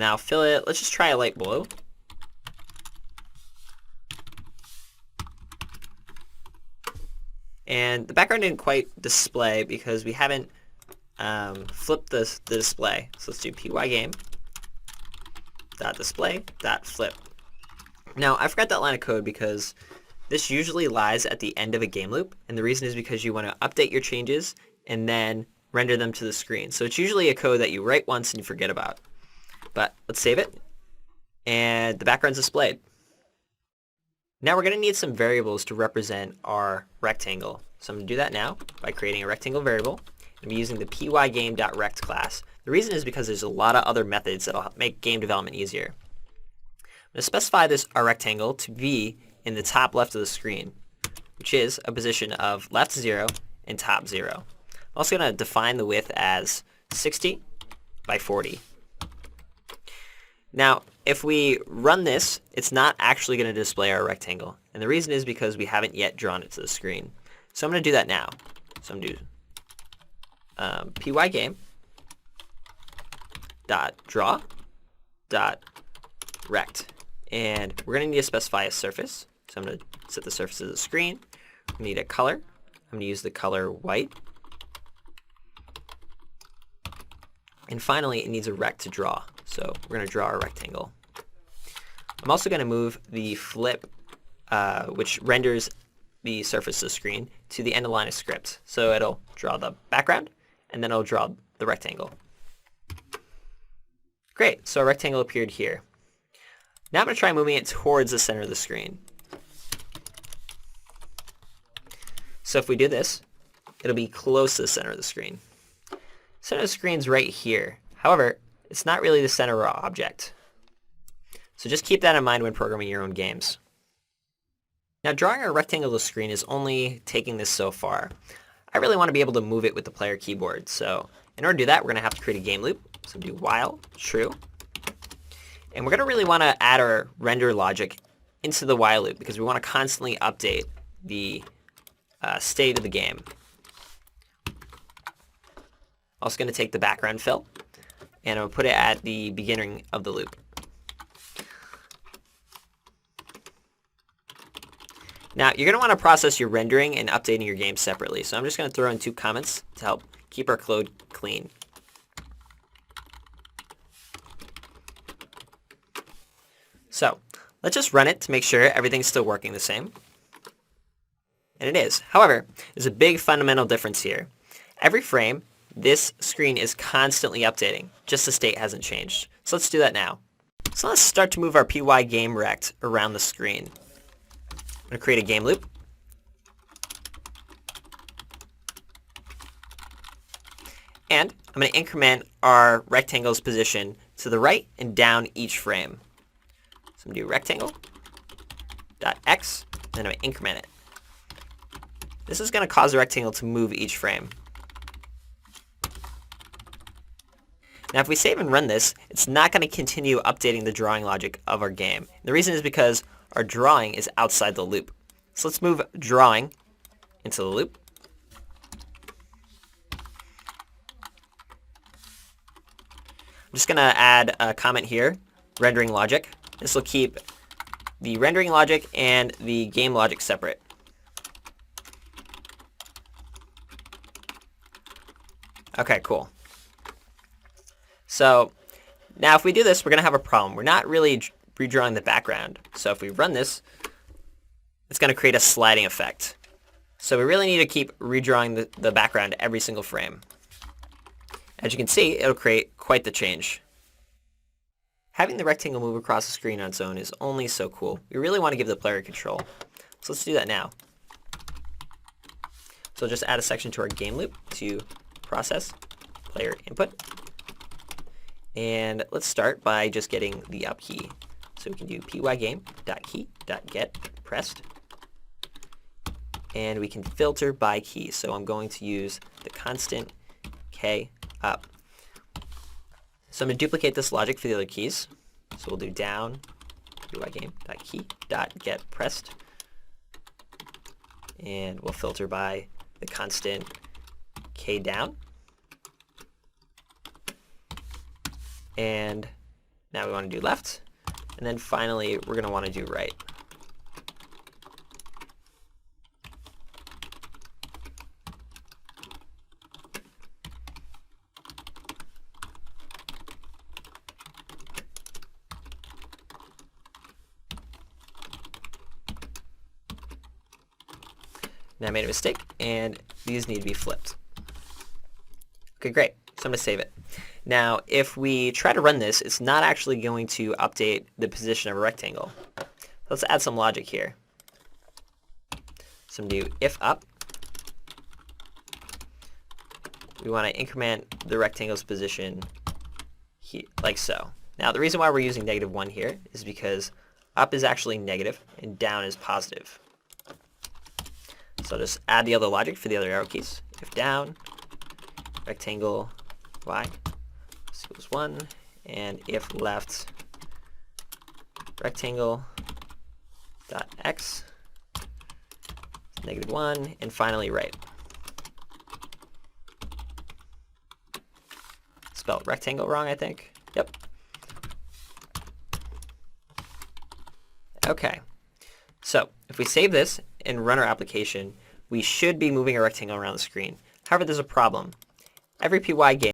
And I'll fill it, let's just try a light blue. And the background didn't quite display because we haven't flipped the display. So let's do pygame.display.flip. Now, I forgot that line of code because this usually lies at the end of a game loop, and the reason is because you want to update your changes and then render them to the screen. So it's usually a code that you write once and you forget about. But let's save it, and the background's displayed. Now we're going to need some variables to represent our rectangle. So I'm going to do that now by creating a rectangle variable. I'm using the pygame.rect class. The reason is because there's a lot of other methods that'll make game development easier. I'm going to specify our rectangle to be in the top left of the screen, which is a position of left 0 and top 0. I'm also going to define the width as 60 by 40. Now, if we run this, it's not actually going to display our rectangle. And the reason is because we haven't yet drawn it to the screen. So I'm going to do that now. So I'm going to do pygame.draw.rect. And we're going to need to specify a surface. So I'm going to set the surface as a screen. We need a color. I'm going to use the color white. And finally, it needs a rect to draw. So we're going to draw a rectangle. I'm also going to move the flip, which renders the surface of the screen, to the end of line of script. So it'll draw the background, and then it'll draw the rectangle. Great, so a rectangle appeared here. Now I'm going to try moving it towards the center of the screen. So if we do this, it'll be close to the center of the screen. Center of the screen's right here. However, it's not really the center of our object. So just keep that in mind when programming your own games. Now, drawing a rectangle to the screen is only taking this so far. I really want to be able to move it with the player keyboard. So in order to do that, we're going to have to create a game loop. So do while true. And we're going to really want to add our render logic into the while loop because we want to constantly update the state of the game. Also going to take the background fill, and I'm going to put it at the beginning of the loop. Now, you're going to want to process your rendering and updating your game separately. So I'm just going to throw in 2 comments to help keep our code clean. So let's just run it to make sure everything's still working the same. And it is. However, there's a big fundamental difference here. Every frame, this screen is constantly updating, just the state hasn't changed. So let's do that now. So let's start to move our pygame.rect around the screen. I'm going to create a game loop. And I'm going to increment our rectangle's position to the right and down each frame. So I'm going to do rectangle.x, and I'm going to increment it. This is going to cause the rectangle to move each frame. Now if we save and run this, it's not going to continue updating the drawing logic of our game. And the reason is because our drawing is outside the loop. So let's move drawing into the loop. I'm just going to add a comment here, rendering logic. This will keep the rendering logic and the game logic separate. Okay, cool. So now if we do this, we're going to have a problem. We're not really redrawing the background. So if we run this, it's going to create a sliding effect. So we really need to keep redrawing the background every single frame. As you can see, it'll create quite the change. Having the rectangle move across the screen on its own is only so cool. We really want to give the player control. So let's do that now. So just add a section to our game loop to process player input. And let's start by just getting the up key. So we can do pygame.key.getPressed. And we can filter by key. So I'm going to use the constant k up. So I'm going to duplicate this logic for the other keys. So we'll do down pygame.key.getPressed. And we'll filter by the constant k down. And Now we want to do left. And then finally, we're going to want to do right. Now I made a mistake, and these need to be flipped. Okay, great. So I'm going to save it. Now, if we try to run this, it's not actually going to update the position of a rectangle. Let's add some logic here. So I'm going to do if up. We want to increment the rectangle's position here, like so. Now, the reason why we're using -1 here is because up is actually negative and down is positive. So I'll just add the other logic for the other arrow keys. If down, rectangle y equals 1, and if left, rectangle dot x -1, and finally right. Spelled rectangle wrong, I think. Yep. Okay. So if we save this and run our application, we should be moving a rectangle around the screen. However, there's a problem. Every PY game